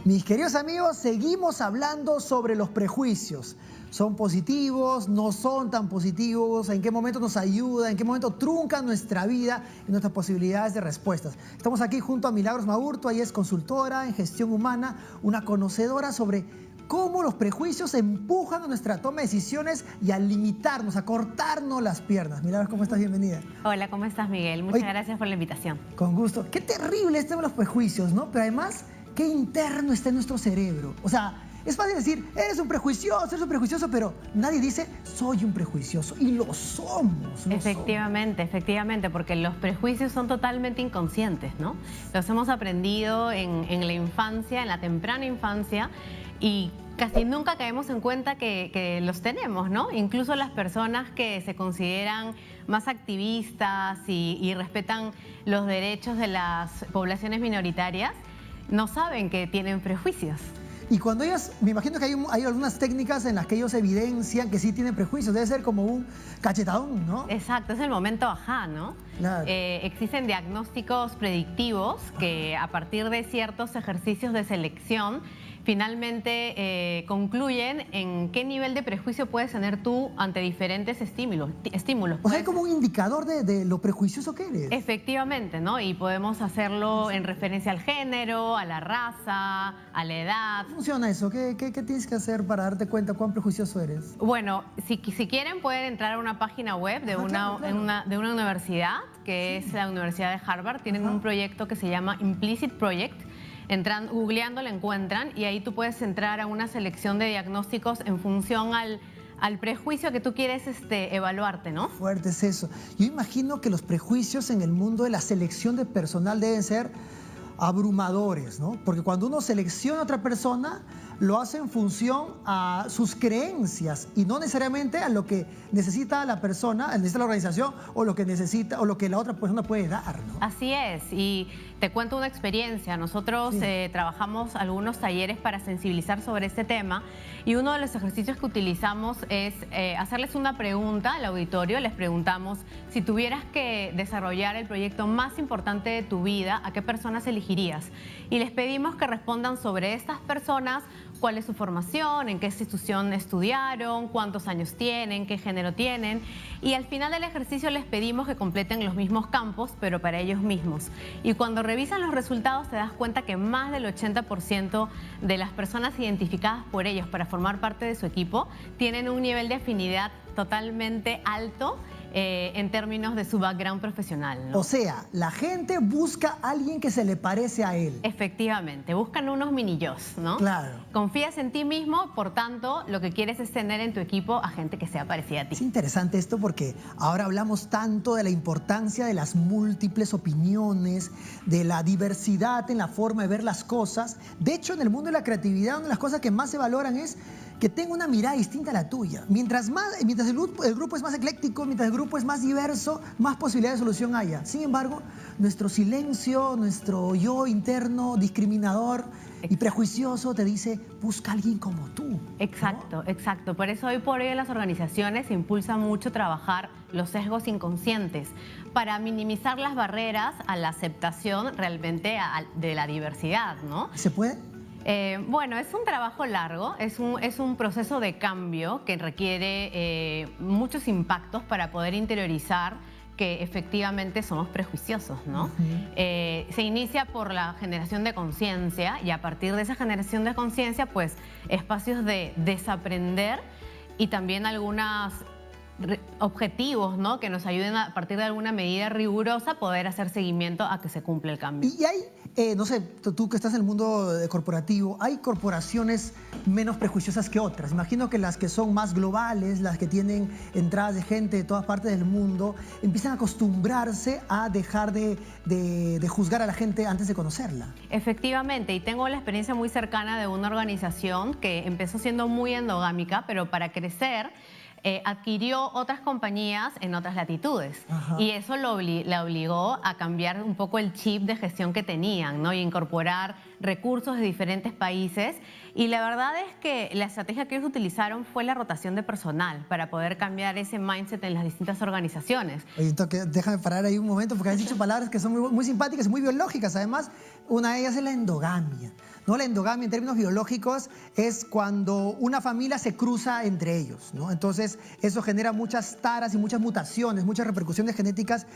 Mis queridos amigos, seguimos hablando sobre los prejuicios. ¿Son positivos? ¿No son tan positivos? ¿En qué momento nos ayudan? ¿En qué momento truncan nuestra vida y nuestras posibilidades de respuestas? Estamos aquí junto a Milagros Maburto, ella es consultora en gestión humana, una conocedora sobre cómo los prejuicios empujan a nuestra toma de decisiones y a limitarnos, a cortarnos las piernas. Milagros, ¿cómo estás? Bienvenida. Hola, ¿cómo estás, Miguel? Muchas gracias por la invitación. Con gusto. Qué terrible este de los prejuicios, ¿no? Pero además, qué interno está en nuestro cerebro. O sea, es fácil decir, eres un prejuicioso, pero nadie dice, soy un prejuicioso. Y lo somos. Efectivamente, porque los prejuicios son totalmente inconscientes, ¿no? Los hemos aprendido en la infancia, en la temprana infancia, y casi nunca caemos en cuenta que los tenemos, ¿no? Incluso las personas que se consideran más activistas y respetan los derechos de las poblaciones minoritarias, no saben que tienen prejuicios. Y cuando ellos, me imagino que hay algunas técnicas en las que ellos evidencian que sí tienen prejuicios. Debe ser como un cachetadón, ¿no? Exacto, es el momento ajá, ¿no? Claro. Existen diagnósticos predictivos que a partir de ciertos ejercicios de selección finalmente concluyen en qué nivel de prejuicio puedes tener tú ante diferentes estímulos. O sea, hay como un indicador de lo prejuicioso que eres. Efectivamente, ¿no? Y podemos hacerlo en referencia al género, a la raza, a la edad. ¿Cómo funciona eso? ¿Qué tienes que hacer para darte cuenta cuán prejuicioso eres? Bueno, si quieren pueden entrar a una página web de una universidad, que es la Universidad de Harvard. Tienen un proyecto que se llama Implicit Project. Googleando lo encuentran y ahí tú puedes entrar a una selección de diagnósticos en función al prejuicio que tú quieres evaluarte, ¿no? Fuerte es eso. Yo imagino que los prejuicios en el mundo de la selección de personal deben ser abrumadores, ¿no? Porque cuando uno selecciona a otra persona, lo hace en función a sus creencias y no necesariamente a lo que necesita la persona, necesita la organización o lo que necesita o lo que la otra persona puede dar, ¿no? Así es, y te cuento una experiencia. Nosotros trabajamos algunos talleres para sensibilizar sobre este tema y uno de los ejercicios que utilizamos es hacerles una pregunta al auditorio. Les preguntamos, si tuvieras que desarrollar el proyecto más importante de tu vida, ¿a qué personas elegirías? Y les pedimos que respondan sobre estas personas, cuál es su formación, en qué institución estudiaron, cuántos años tienen, qué género tienen. Y al final del ejercicio les pedimos que completen los mismos campos, pero para ellos mismos. Y cuando revisan los resultados te das cuenta que más del 80% de las personas identificadas por ellos para formar parte de su equipo tienen un nivel de afinidad totalmente alto en términos de su background profesional, ¿no? O sea, la gente busca a alguien que se le parece a él. Efectivamente, buscan unos mini-yos, ¿no? Claro. Confías en ti mismo, por tanto, lo que quieres es tener en tu equipo a gente que sea parecida a ti. Es interesante esto porque ahora hablamos tanto de la importancia de las múltiples opiniones, de la diversidad en la forma de ver las cosas. De hecho, en el mundo de la creatividad, una de las cosas que más se valoran es que tenga una mirada distinta a la tuya. Mientras el grupo es más ecléctico, mientras el grupo es más diverso, más posibilidades de solución haya. Sin embargo, nuestro silencio, nuestro yo interno, discriminador y prejuicioso te dice, busca a alguien como tú. Exacto, ¿no? Exacto. Por eso hoy por hoy en las organizaciones se impulsa mucho trabajar los sesgos inconscientes para minimizar las barreras a la aceptación realmente de la diversidad, ¿no? ¿Se puede? Bueno, es un trabajo largo, es un proceso de cambio que requiere muchos impactos para poder interiorizar que efectivamente somos prejuiciosos, ¿no? Se inicia por la generación de conciencia y a partir de esa generación de conciencia, pues espacios de desaprender y también algunos objetivos, ¿no? Que nos ayuden a partir de alguna medida rigurosa poder hacer seguimiento a que se cumpla el cambio. Y hay, no sé, tú que estás en el mundo corporativo, hay corporaciones menos prejuiciosas que otras. Imagino que las que son más globales, las que tienen entradas de gente de todas partes del mundo, empiezan a acostumbrarse a dejar de juzgar a la gente antes de conocerla. Efectivamente, y tengo la experiencia muy cercana de una organización que empezó siendo muy endogámica, pero para crecer adquirió otras compañías en otras latitudes. Ajá. Y eso la obligó a cambiar un poco el chip de gestión que tenían, ¿no? Y incorporar recursos de diferentes países. Y la verdad es que la estrategia que ellos utilizaron fue la rotación de personal para poder cambiar ese mindset en las distintas organizaciones. Oye, entonces, déjame parar ahí un momento porque has dicho palabras que son muy simpáticas y muy biológicas. Además, una de ellas es la endogamia, ¿no? La endogamia en términos biológicos es cuando una familia se cruza entre ellos, ¿no? Entonces, eso genera muchas taras y muchas mutaciones, muchas repercusiones genéticas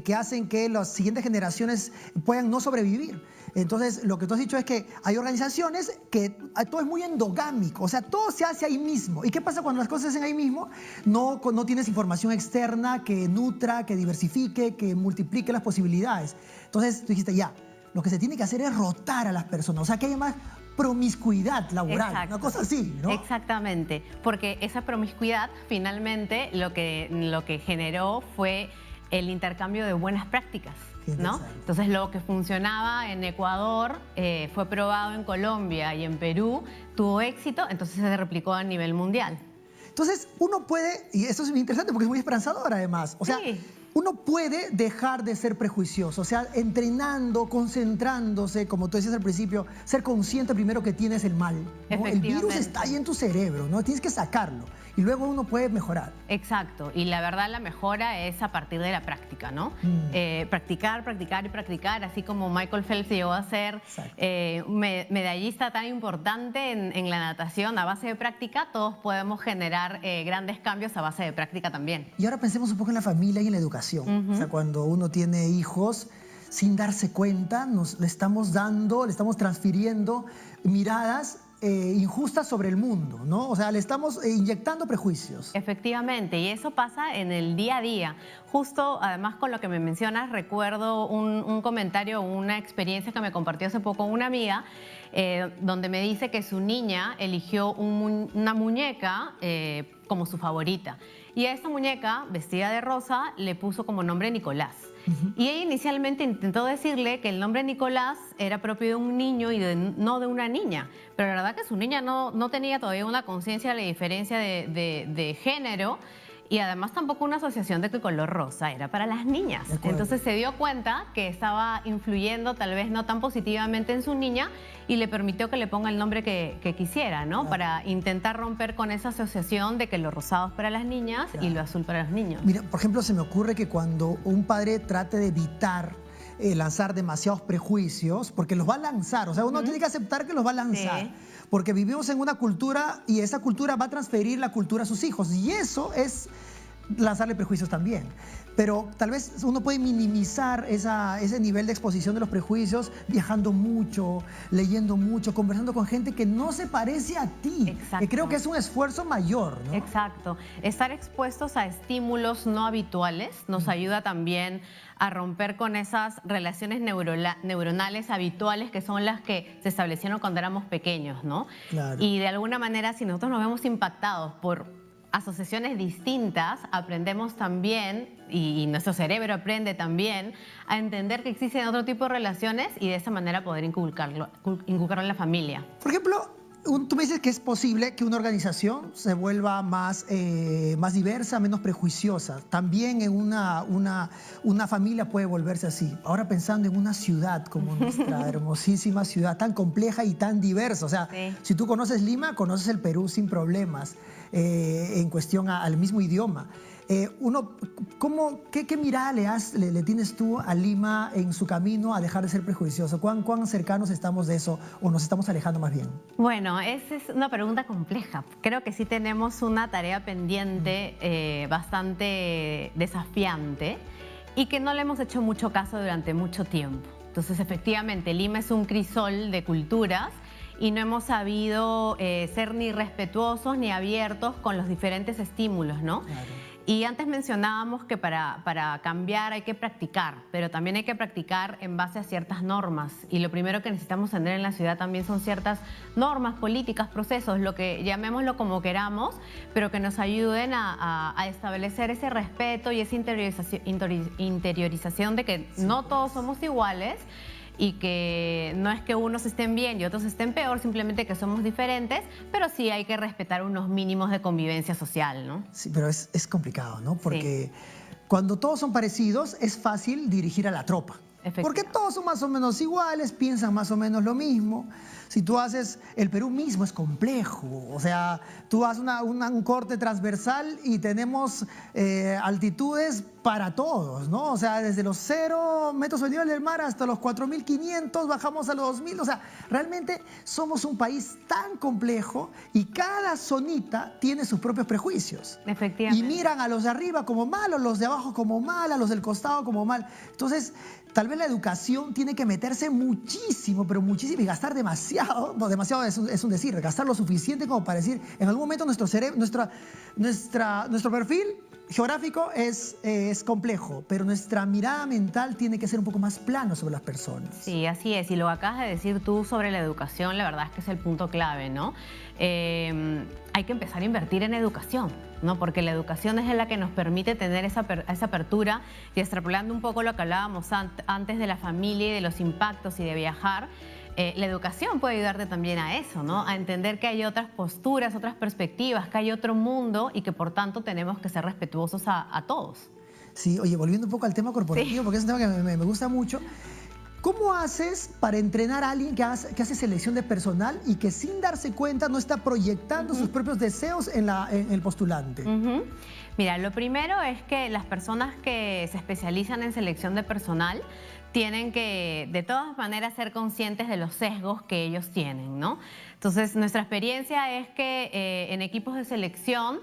que hacen que las siguientes generaciones puedan no sobrevivir. Entonces, lo que tú has dicho es que hay organizaciones que todo es muy endogámico, o sea, todo se hace ahí mismo. ¿Y qué pasa cuando las cosas se hacen ahí mismo? No tienes información externa que nutra, que diversifique, que multiplique las posibilidades. Entonces, tú dijiste, ya, lo que se tiene que hacer es rotar a las personas, o sea, que haya más promiscuidad laboral, Exacto. una cosa así, ¿no? Exactamente, porque esa promiscuidad finalmente lo que generó fue el intercambio de buenas prácticas, ¿no? Entonces lo que funcionaba en Ecuador fue probado en Colombia y en Perú, tuvo éxito, entonces se replicó a nivel mundial. Entonces, uno puede, y esto es muy interesante porque es muy esperanzador además, o sea, Sí. uno puede dejar de ser prejuicioso, o sea, entrenando, concentrándose, como tú decías al principio, ser consciente primero que tienes el mal, ¿no? El virus está ahí en tu cerebro, ¿no? Tienes que sacarlo y luego uno puede mejorar. Exacto, y la verdad la mejora es a partir de la práctica, ¿no? Practicar, practicar y practicar, así como Michael Phelps llegó a ser medallista tan importante en la natación a base de práctica, todos podemos generar grandes cambios a base de práctica también. Y ahora pensemos un poco en la familia y en la educación. O sea, cuando uno tiene hijos, sin darse cuenta, le estamos transfiriendo miradas injustas sobre el mundo, ¿no? O sea, le estamos inyectando prejuicios. Efectivamente, y eso pasa en el día a día. Justo, además, con lo que me mencionas, recuerdo un comentario, una experiencia que me compartió hace poco una amiga, donde me dice que su niña eligió una muñeca como su favorita. Y a esa muñeca, vestida de rosa, le puso como nombre Nicolás. Y ella inicialmente intentó decirle que el nombre Nicolás era propio de un niño y no de una niña. Pero la verdad que su niña no tenía todavía una conciencia de la diferencia de género y además tampoco una asociación de que el color rosa era para las niñas. Entonces se dio cuenta que estaba influyendo tal vez no tan positivamente en su niña y le permitió que le ponga el nombre que quisiera, ¿no? Claro. Para intentar romper con esa asociación de que lo rosado es para las niñas y lo azul para los niños. Mira, por ejemplo, se me ocurre que cuando un padre trate de evitar lanzar demasiados prejuicios, porque los va a lanzar, o sea, uno tiene que aceptar que los va a lanzar, porque vivimos en una cultura y esa cultura va a transferir la cultura a sus hijos, y eso es lanzarle prejuicios también. Pero tal vez uno puede minimizar ese nivel de exposición de los prejuicios viajando mucho, leyendo mucho, conversando con gente que no se parece a ti. Exacto. Que creo que es un esfuerzo mayor, ¿no? Exacto. Estar expuestos a estímulos no habituales nos ayuda también a romper con esas relaciones neuronales habituales que son las que se establecieron cuando éramos pequeños, ¿no? Claro. Y de alguna manera, si nosotros nos vemos impactados por asociaciones distintas, aprendemos también, y nuestro cerebro aprende también, a entender que existen otro tipo de relaciones y de esa manera poder inculcarlo en la familia. Por ejemplo, tú me dices que es posible que una organización se vuelva más diversa, menos prejuiciosa. También en una familia puede volverse así. Ahora pensando en una ciudad como nuestra hermosísima ciudad, tan compleja y tan diversa. O sea, si tú conoces Lima, conoces el Perú sin problemas en cuestión al mismo idioma. ¿Qué mirada le tienes tú a Lima en su camino a dejar de ser prejuicioso? ¿Cuán cercanos estamos de eso o nos estamos alejando más bien? Bueno, esa es una pregunta compleja. Creo que sí tenemos una tarea pendiente bastante desafiante y que no le hemos hecho mucho caso durante mucho tiempo. Entonces, efectivamente, Lima es un crisol de culturas y no hemos sabido ser ni respetuosos ni abiertos con los diferentes estímulos, ¿no? Claro. Y antes mencionábamos que para cambiar hay que practicar, pero también hay que practicar en base a ciertas normas. Y lo primero que necesitamos tener en la ciudad también son ciertas normas, políticas, procesos, lo que llamémoslo como queramos, pero que nos ayuden a establecer ese respeto y esa interiorización de que no todos somos iguales. y que no es que unos estén bien y otros estén peor, simplemente que somos diferentes, pero sí hay que respetar unos mínimos de convivencia social, ¿no? Sí, pero es complicado, ¿no? Porque cuando todos son parecidos es fácil dirigir a la tropa. Porque todos son más o menos iguales, piensan más o menos lo mismo. Si tú haces, el Perú mismo es complejo, o sea, tú haces un corte transversal y tenemos altitudes para todos, ¿no? O sea, desde los 0 metros sobre el nivel del mar hasta los 4.500, bajamos a los 2.000, o sea, realmente somos un país tan complejo y cada zonita tiene sus propios prejuicios. Efectivamente. Y miran a los de arriba como malos, los de abajo como mal, a los del costado como mal. Entonces, tal vez la educación tiene que meterse muchísimo, pero muchísimo, y gastar demasiado, no, demasiado es un decir, gastar lo suficiente como para decir, en algún momento nuestro cerebro, nuestro perfil geográfico es complejo, pero nuestra mirada mental tiene que ser un poco más plano sobre las personas. Sí, así es. Y lo que acabas de decir tú sobre la educación, la verdad es que es el punto clave, ¿no? Hay que empezar a invertir en educación, ¿no? Porque la educación es la que nos permite tener esa apertura, y extrapolando un poco lo que hablábamos antes de la familia y de los impactos y de viajar. La educación puede ayudarte también a eso, ¿no? A entender que hay otras posturas, otras perspectivas, que hay otro mundo y que por tanto tenemos que ser respetuosos a todos. Sí, oye, volviendo un poco al tema corporativo, porque es un tema que me gusta mucho. ¿Cómo haces para entrenar a alguien que hace selección de personal y que sin darse cuenta no está proyectando sus propios deseos en el postulante? Mira, lo primero es que las personas que se especializan en selección de personal tienen que, de todas maneras, ser conscientes de los sesgos que ellos tienen, ¿no? Entonces, nuestra experiencia es que en equipos de selección,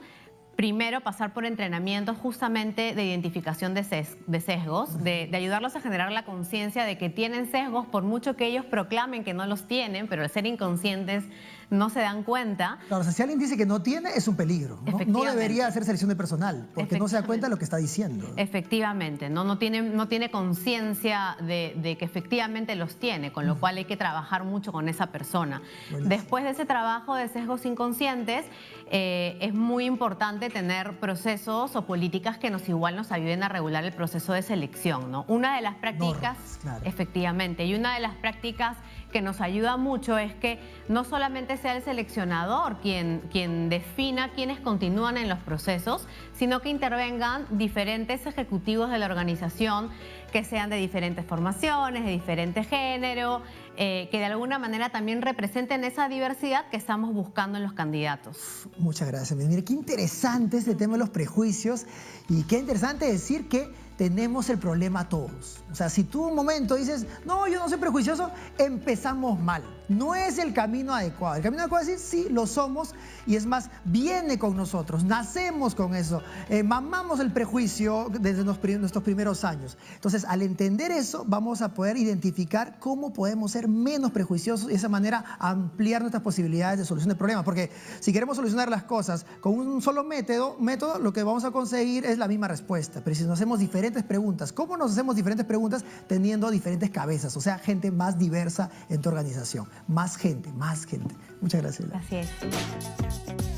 primero pasar por entrenamientos justamente de identificación de sesgos, de ayudarlos a generar la conciencia de que tienen sesgos, por mucho que ellos proclamen que no los tienen, pero al ser inconscientes no se dan cuenta. Claro, o sea, si alguien dice que no tiene, es un peligro, ¿no? No debería hacer selección de personal, porque no se da cuenta de lo que está diciendo. Efectivamente, no tiene conciencia de que efectivamente los tiene, con lo cual hay que trabajar mucho con esa persona. Buenísimo. Después de ese trabajo de sesgos inconscientes, es muy importante tener procesos o políticas que igual nos ayuden a regular el proceso de selección, ¿no? Una de las prácticas, claro. Efectivamente, y una de las prácticas que nos ayuda mucho es que no solamente sea el seleccionador quien defina quiénes continúan en los procesos, sino que intervengan diferentes ejecutivos de la organización que sean de diferentes formaciones, de diferente género, que de alguna manera también representen esa diversidad que estamos buscando en los candidatos. Muchas gracias. Mire, qué interesante este tema de los prejuicios y qué interesante decir que tenemos el problema todos. O sea, si tú un momento dices, no, yo no soy prejuicioso, empezamos mal. No es el camino adecuado. El camino adecuado es decir, sí, lo somos, y es más, viene con nosotros, nacemos con eso, mamamos el prejuicio desde nuestros primeros años. Entonces, al entender eso, vamos a poder identificar cómo podemos ser menos prejuiciosos y de esa manera ampliar nuestras posibilidades de solución de problemas. Porque si queremos solucionar las cosas con un solo método, lo que vamos a conseguir es la misma respuesta. Pero si nos hacemos diferentes preguntas, ¿cómo nos hacemos diferentes preguntas? Teniendo diferentes cabezas, o sea, gente más diversa en tu organización. Más gente, más gente. Muchas gracias. Así es.